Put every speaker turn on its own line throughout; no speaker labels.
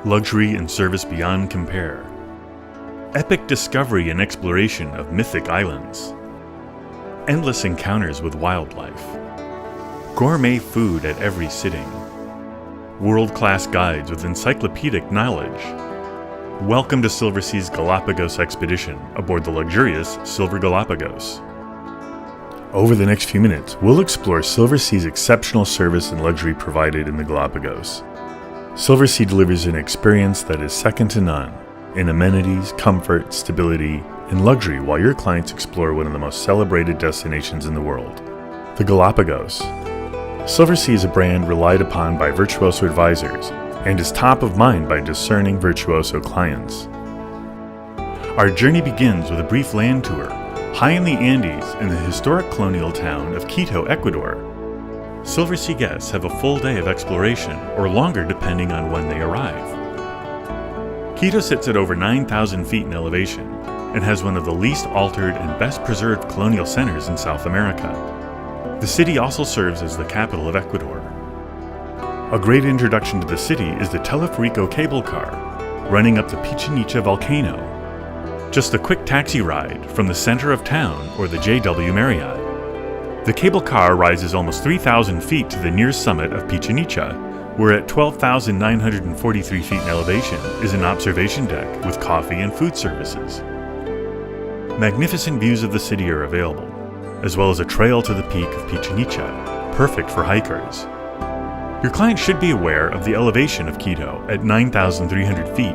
luxury and service beyond compare, epic discovery and exploration of mythic islands, endless encounters with wildlife, gourmet food at every sitting, world-class guides with encyclopedic knowledge. Welcome to Silversea's Galapagos expedition aboard the luxurious Silver Galapagos. Over the next few minutes, we'll explore Silversea's exceptional service and luxury provided in the Galapagos. Silversea delivers an experience that is second to none in amenities, comfort, stability, and luxury while your clients explore one of the most celebrated destinations in the world, the Galapagos. Silversea is a brand relied upon by virtuoso advisors and is top of mind by discerning virtuoso clients. Our journey begins with a brief land tour high in the Andes in the historic colonial town of Quito, Ecuador. Silversea guests have a full day of exploration, or longer depending on when they arrive. Quito sits at over 9,000 feet in elevation and has one of the least altered and best preserved colonial centers in South America. The city also serves as the capital of Ecuador. A great introduction to the city is the Teleferico cable car, running up the Chichen Itza volcano. Just a quick taxi ride from the center of town or the JW Marriott. The cable car rises almost 3,000 feet to the near summit of Chichen Itza, where at 12,943 feet in elevation is an observation deck with coffee and food services. Magnificent views of the city are available, as well as a trail to the peak of Chichen Itza, perfect for hikers. Your client should be aware of the elevation of Quito at 9,300 feet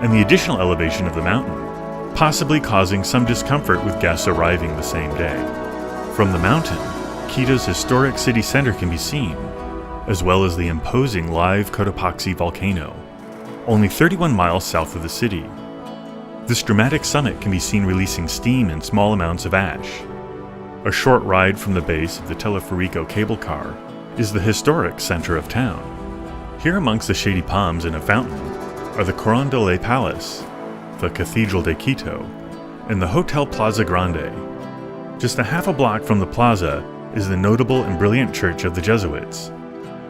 and the additional elevation of the mountain, possibly causing some discomfort with guests arriving the same day. From the mountain, Quito's historic city center can be seen, as well as the imposing live Cotopaxi volcano, only 31 miles south of the city. This dramatic summit can be seen releasing steam in small amounts of ash. A short ride from the base of the Teleferico cable car is the historic center of town. Here amongst the shady palms and a fountain are the Corondole Palace, the Cathedral de Quito, and the Hotel Plaza Grande. Just a half a block from the plaza is the notable and brilliant Church of the Jesuits.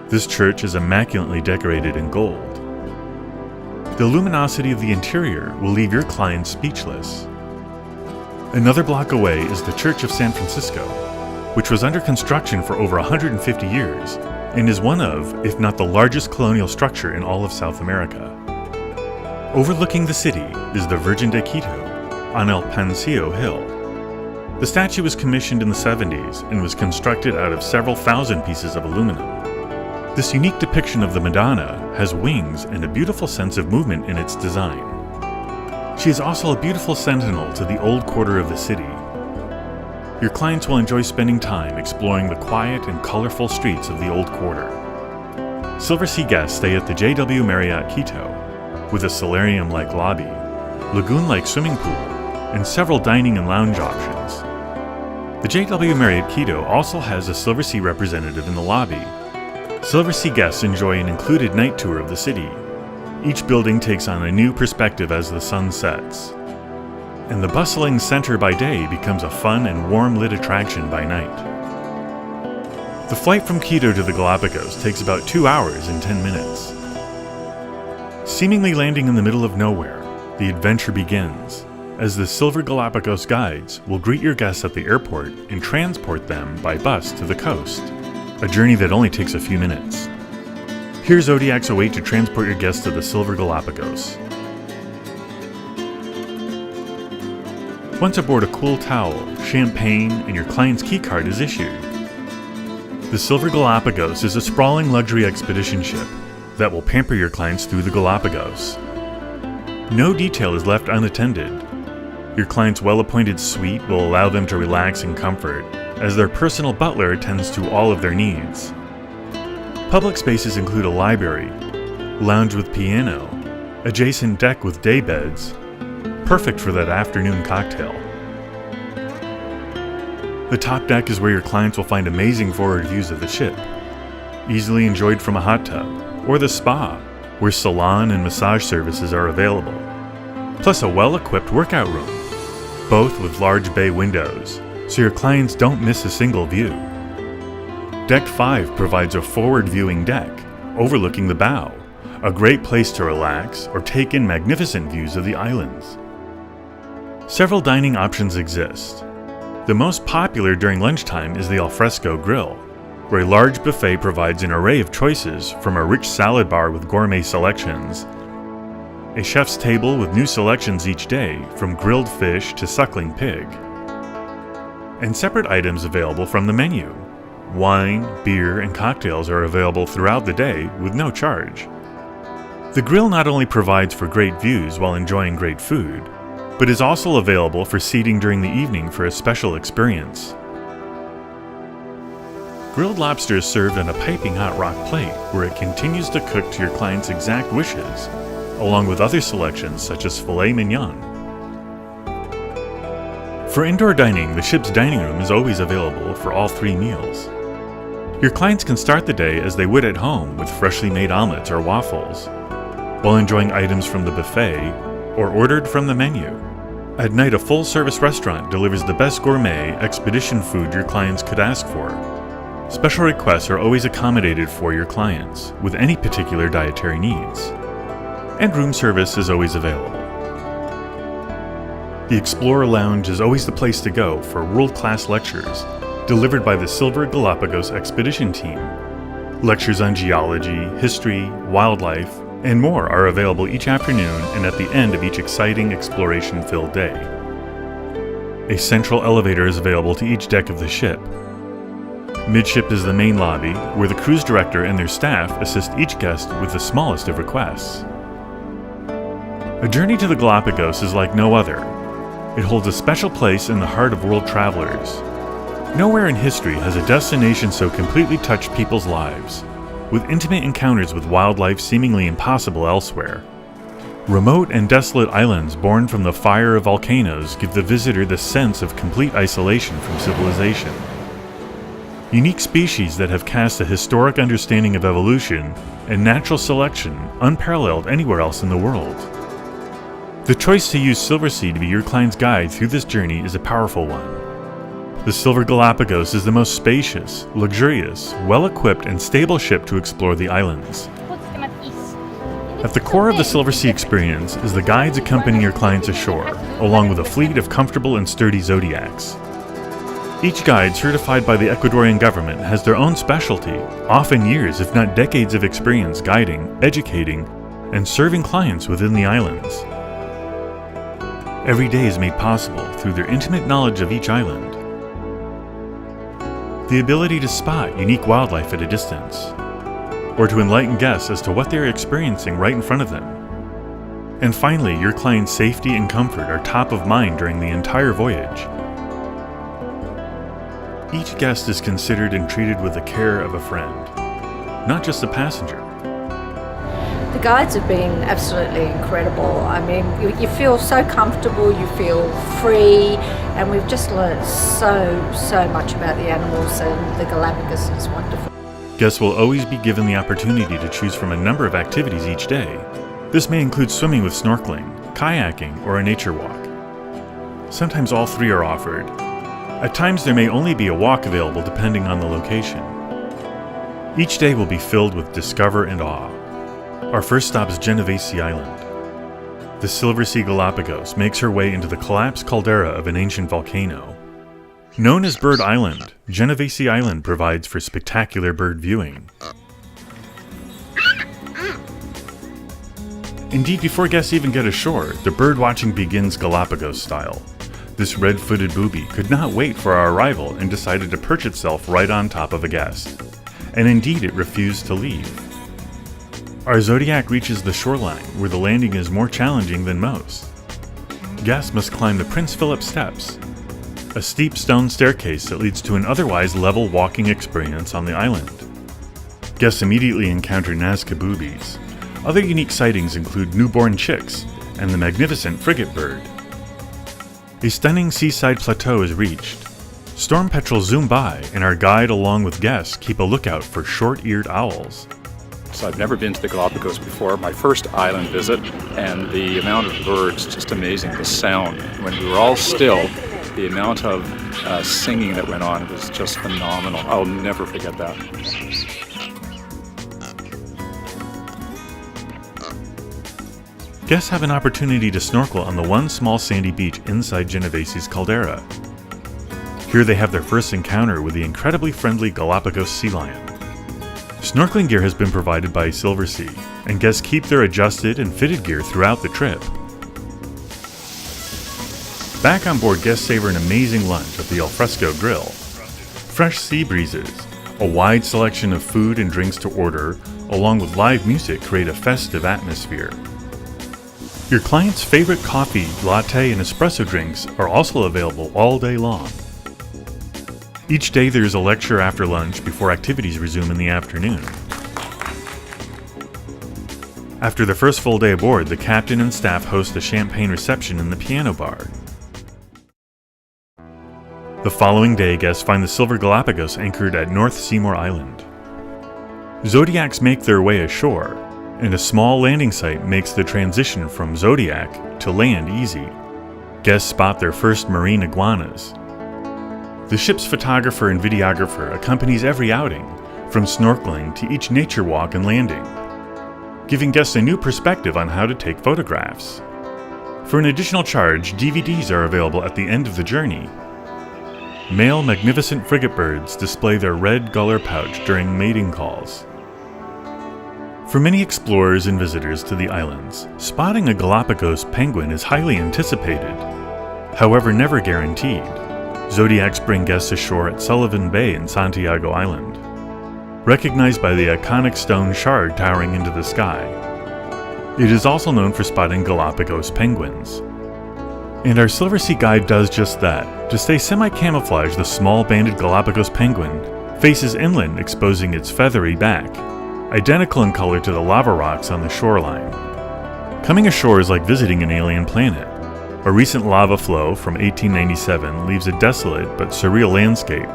This church is immaculately decorated in gold. The luminosity of the interior will leave your clients speechless. Another block away is the Church of San Francisco, which was under construction for over 150 years and is one of, if not the largest colonial structure in all of South America. Overlooking the city is the Virgin de Quito on El Pancio Hill. The statue was commissioned in the 70s and was constructed out of several thousand pieces of aluminum. This unique depiction of the Madonna has wings and a beautiful sense of movement in its design. She is also a beautiful sentinel to the old quarter of the city. Your clients will enjoy spending time exploring the quiet and colorful streets of the old quarter. Silversea guests stay at the JW Marriott Quito, with a solarium-like lobby, lagoon-like swimming pool, and several dining and lounge options. The JW Marriott Quito also has a Silversea representative in the lobby. Silversea guests enjoy an included night tour of the city. Each building takes on a new perspective as the sun sets, and the bustling center by day becomes a fun and warm-lit attraction by night. The flight from Quito to the Galapagos takes about 2 hours and 10 minutes. Seemingly landing in the middle of nowhere, the adventure begins, as the Silver Galapagos guides will greet your guests at the airport and transport them by bus to the coast, a journey that only takes a few minutes. Here's Zodiac's await to transport your guests to the Silver Galapagos. Once aboard, a cool towel, champagne, and your client's keycard is issued. The Silver Galapagos is a sprawling luxury expedition ship that will pamper your clients through the Galapagos. No detail is left unattended. Your client's well-appointed suite will allow them to relax in comfort, as their personal butler attends to all of their needs. Public spaces include a library, lounge with piano, adjacent deck with day beds, perfect for that afternoon cocktail. The top deck is where your clients will find amazing forward views of the ship, easily enjoyed from a hot tub, or the spa, where salon and massage services are available, plus a well-equipped workout room, both with large bay windows, so your clients don't miss a single view. Deck 5 provides a forward-viewing deck overlooking the bow, a great place to relax or take in magnificent views of the islands. Several dining options exist. The most popular during lunchtime is the alfresco grill, where a large buffet provides an array of choices from a rich salad bar with gourmet selections, a chef's table with new selections each day from grilled fish to suckling pig, and separate items available from the menu. Wine, beer, and cocktails are available throughout the day with no charge. The grill not only provides for great views while enjoying great food, but is also available for seating during the evening for a special experience. Grilled lobster is served on a piping hot rock plate where it continues to cook to your client's exact wishes, along with other selections such as filet mignon. For indoor dining, the ship's dining room is always available for all 3 meals. Your clients can start the day as they would at home with freshly made omelets or waffles, while enjoying items from the buffet or ordered from the menu. At night, a full-service restaurant delivers the best gourmet expedition food your clients could ask for. Special requests are always accommodated for your clients with any particular dietary needs, and room service is always available. The Explorer Lounge is always the place to go for world-class lectures delivered by the Silver Galapagos expedition team. Lectures on geology, history, wildlife, and more are available each afternoon and at the end of each exciting exploration-filled day. A central elevator is available to each deck of the ship. Midship is the main lobby, where the cruise director and their staff assist each guest with the smallest of requests. A journey to the Galapagos is like no other. It holds a special place in the heart of world travelers. Nowhere in history has a destination so completely touched people's lives, with intimate encounters with wildlife seemingly impossible elsewhere. Remote and desolate islands born from the fire of volcanoes give the visitor the sense of complete isolation from civilization. Unique species that have cast a historic understanding of evolution and natural selection unparalleled anywhere else in the world. The choice to use Silversea to be your client's guide through this journey is a powerful one. The Silver Galapagos is the most spacious, luxurious, well-equipped, and stable ship to explore the islands. At the core of the Silversea experience is the guides accompanying your clients ashore, along with a fleet of comfortable and sturdy Zodiacs. Each guide, certified by the Ecuadorian government, has their own specialty, often years if not decades of experience guiding, educating, and serving clients within the islands. Every day is made possible through their intimate knowledge of each island. The ability to spot unique wildlife at a distance, or to enlighten guests as to what they're experiencing right in front of them. And finally, your client's safety and comfort are top of mind during the entire voyage. Each guest is considered and treated with the care of a friend, not just a passenger.
The guides have been absolutely incredible. I mean, you feel so comfortable, you feel free, and we've just learned so much about the animals, and the Galapagos is wonderful.
Guests will always be given the opportunity to choose from a number of activities each day. This may include swimming with snorkeling, kayaking, or a nature walk. Sometimes all 3 are offered. At times there may only be a walk available depending on the location. Each day will be filled with discover and awe. Our first stop is Genovese Island. The Silversea Galapagos makes her way into the collapsed caldera of an ancient volcano. Known as Bird Island, Genovese Island provides for spectacular bird viewing. Indeed, before guests even get ashore, the bird watching begins Galapagos style. This red-footed booby could not wait for our arrival and decided to perch itself right on top of a guest. And indeed, it refused to leave. Our Zodiac reaches the shoreline, where the landing is more challenging than most. Guests must climb the Prince Philip Steps, a steep stone staircase that leads to an otherwise level walking experience on the island. Guests immediately encounter Nazca boobies. Other unique sightings include newborn chicks and the magnificent frigate bird. A stunning seaside plateau is reached. Storm petrels zoom by, and our guide along with guests keep a lookout for short-eared owls.
So I've never been to the Galapagos before, my first island visit, and the amount of birds, just amazing, the sound. When we were all still, the amount of singing that went on was just phenomenal. I'll never forget that.
guests have an opportunity to snorkel on the one small sandy beach inside Genovese's caldera. Here they have their first encounter with the incredibly friendly Galapagos sea lion. Snorkeling gear has been provided by SILVERSEA, and guests keep their adjusted and fitted gear throughout the trip. Back on board, guests savor an amazing lunch at the alfresco grill. Fresh sea breezes, a wide selection of food and drinks to order, along with live music create a festive atmosphere. Your client's favorite coffee, latte, and espresso drinks are also available all day long. Each day there is a lecture after lunch before activities resume in the afternoon. After the first full day aboard, the captain and staff host a champagne reception in the piano bar. The following day, guests find the Silver Galapagos anchored at North Seymour Island. Zodiacs make their way ashore, and a small landing site makes the transition from Zodiac to land easy. Guests spot their first marine iguanas. The ship's photographer and videographer accompanies every outing, from snorkeling to each nature walk and landing, giving guests a new perspective on how to take photographs. For an additional charge, DVDs are available at the end of the journey. Male magnificent frigate birds display their red gular pouch during mating calls. For many explorers and visitors to the islands, spotting a Galapagos penguin is highly anticipated, however never guaranteed. Zodiacs bring guests ashore at Sullivan Bay in Santiago Island, recognized by the iconic stone shard towering into the sky. It is also known for spotting Galapagos penguins. And our SILVERSEA guide does just that. To stay semi-camouflaged, the small banded Galapagos penguin faces inland, exposing its feathery back, identical in color to the lava rocks on the shoreline. Coming ashore is like visiting an alien planet. A recent lava flow from 1897 leaves a desolate but surreal landscape.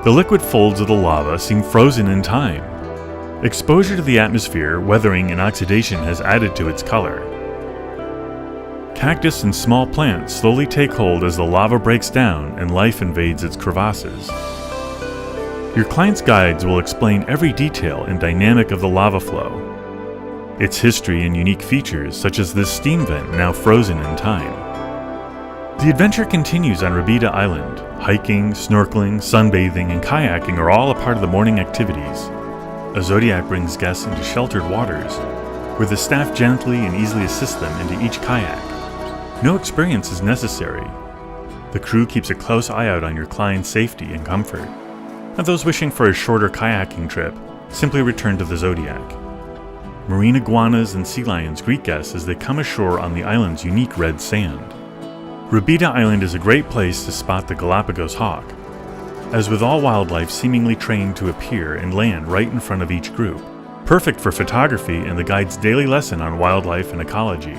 The liquid folds of the lava seem frozen in time. Exposure to the atmosphere, weathering, and oxidation has added to its color. Cactus and small plants slowly take hold as the lava breaks down and life invades its crevasses. Your client's guides will explain every detail and dynamic of the lava flow, its history and unique features such as this steam vent now frozen in time. The adventure continues on Rubbida Island. Hiking, snorkeling, sunbathing, and kayaking are all a part of the morning activities. A Zodiac brings guests into sheltered waters, where the staff gently and easily assist them into each kayak. No experience is necessary. The crew keeps a close eye out on your client's safety and comfort. And those wishing for a shorter kayaking trip simply return to the Zodiac. Marine iguanas and sea lions greet guests as they come ashore on the island's unique red sand. Rubbida Island is a great place to spot the Galapagos hawk, as with all wildlife seemingly trained to appear and land right in front of each group, perfect for photography and the guide's daily lesson on wildlife and ecology.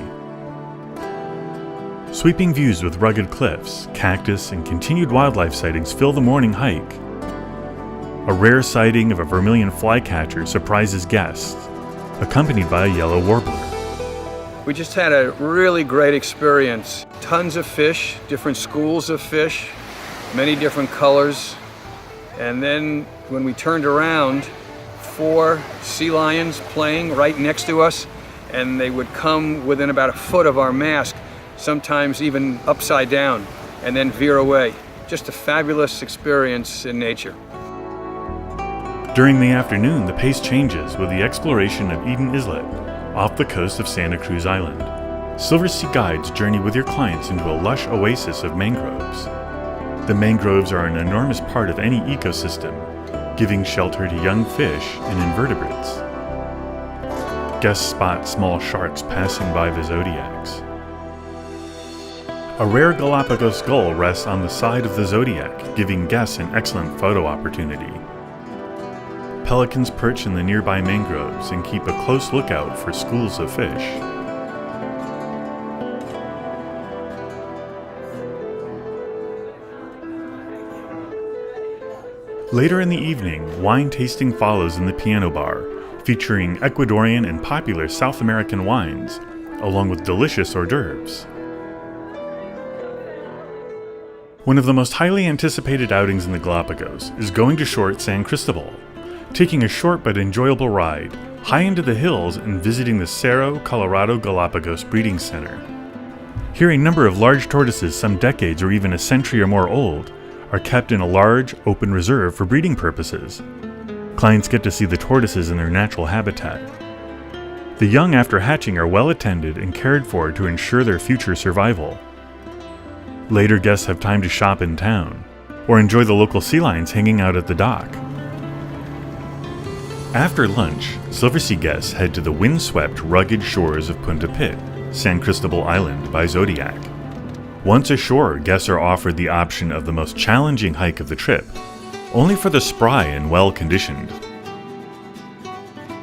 Sweeping views with rugged cliffs, cactus, and continued wildlife sightings fill the morning hike. A rare sighting of a vermilion flycatcher surprises guests, accompanied by a yellow warbler.
We just had a really great experience. Tons of fish, different schools of fish, many different colors. And then when we turned around, 4 sea lions playing right next to us, and they would come within about a foot of our mast, sometimes even upside down, and then veer away. Just a fabulous experience in nature.
During the afternoon, the pace changes with the exploration of Eden Islet, off the coast of Santa Cruz Island. SILVERSEA guides journey with your clients into a lush oasis of mangroves. The mangroves are an enormous part of any ecosystem, giving shelter to young fish and invertebrates. Guests spot small sharks passing by the Zodiacs. A rare Galapagos gull rests on the side of the Zodiac, giving guests an excellent photo opportunity. Pelicans perch in the nearby mangroves and keep a close lookout for schools of fish. Later in the evening, wine tasting follows in the piano bar, featuring Ecuadorian and popular South American wines, along with delicious hors d'oeuvres. One of the most highly anticipated outings in the Galapagos is going to shore at San Cristobal. Taking a short but enjoyable ride, high into the hills and visiting the Cerro Colorado Galapagos Breeding Center. Here, a number of large tortoises, some decades or even a century or more old, are kept in a large, open reserve for breeding purposes. Clients get to see the tortoises in their natural habitat. The young after hatching are well attended and cared for to ensure their future survival. Later guests have time to shop in town, or enjoy the local sea lions hanging out at the dock. After lunch, Silversea guests head to the windswept, rugged shores of Punta Pit, San Cristobal Island by Zodiac. Once ashore, guests are offered the option of the most challenging hike of the trip, only for the spry and well-conditioned.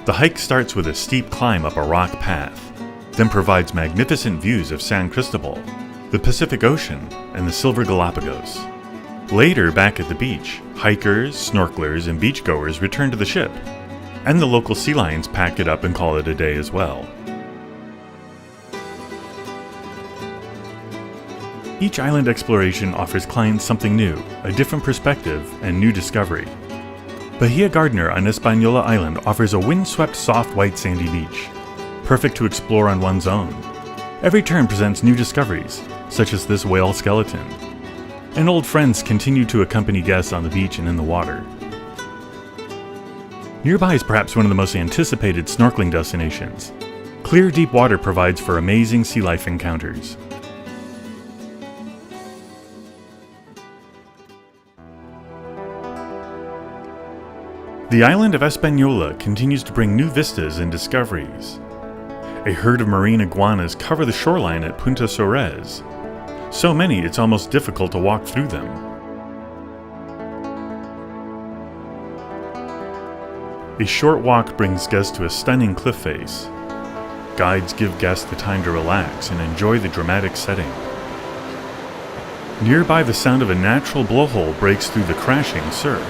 The hike starts with a steep climb up a rock path, then provides magnificent views of San Cristobal, the Pacific Ocean, and the Silver Galapagos. Later, back at the beach, hikers, snorkelers, and beachgoers return to the ship, and the local sea lions pack it up and call it a day as well. Each island exploration offers clients something new, a different perspective, and new discovery. Bahia Gardner on Española Island offers a windswept, soft, white sandy beach, perfect to explore on one's own. Every turn presents new discoveries, such as this whale skeleton. And old friends continue to accompany guests on the beach and in the water. Nearby is perhaps one of the most anticipated snorkeling destinations. Clear, deep water provides for amazing sea life encounters. The island of Española continues to bring new vistas and discoveries. A herd of marine iguanas cover the shoreline at Punta Sorez. So many it's almost difficult to walk through them. A short walk brings guests to a stunning cliff face. Guides give guests the time to relax and enjoy the dramatic setting. Nearby, the sound of a natural blowhole breaks through the crashing surf.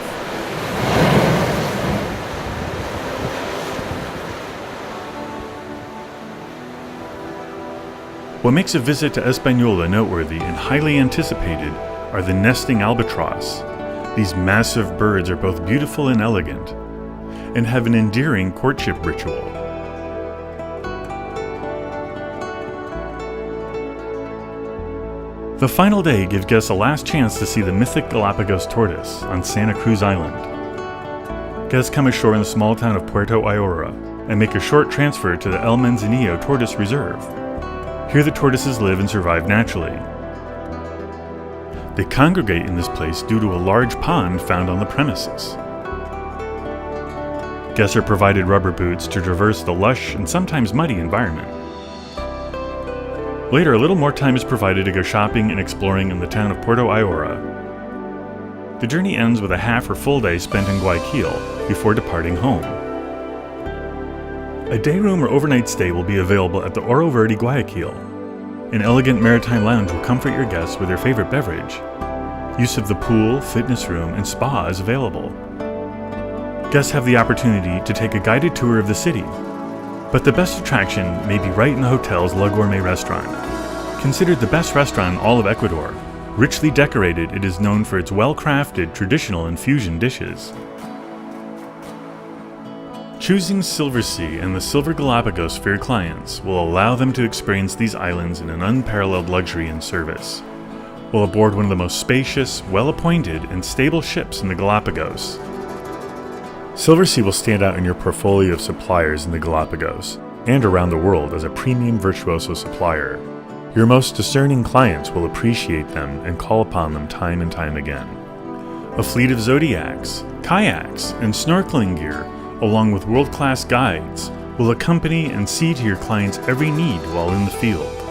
What makes a visit to Española noteworthy and highly anticipated are the nesting albatross. These massive birds are both beautiful and elegant, and have an endearing courtship ritual. The final day gives guests a last chance to see the mythic Galapagos tortoise on Santa Cruz Island. Guests come ashore in the small town of Puerto Ayora and make a short transfer to the El Manzanillo Tortoise Reserve. Here the tortoises live and survive naturally. They congregate in this place due to a large pond found on the premises. Guests are provided rubber boots to traverse the lush and sometimes muddy environment. Later, a little more time is provided to go shopping and exploring in the town of Puerto Ayora. The journey ends with a half or full day spent in Guayaquil before departing home. A day room or overnight stay will be available at the Oro Verde Guayaquil. An elegant maritime lounge will comfort your guests with their favorite beverage. Use of the pool, fitness room, and spa is available. Guests have the opportunity to take a guided tour of the city, but the best attraction may be right in the hotel's La Gourmet restaurant. Considered the best restaurant in all of Ecuador, richly decorated, it is known for its well-crafted traditional and fusion dishes. Choosing Silversea and the Silver Galapagos for your clients will allow them to experience these islands in an unparalleled luxury and service, while aboard one of the most spacious, well-appointed, and stable ships in the Galapagos. Silversea will stand out in your portfolio of suppliers in the Galapagos and around the world as a premium virtuoso supplier. Your most discerning clients will appreciate them and call upon them time and time again. A fleet of Zodiacs, kayaks, and snorkeling gear, along with world-class guides, will accompany and see to your clients' every need while in the field.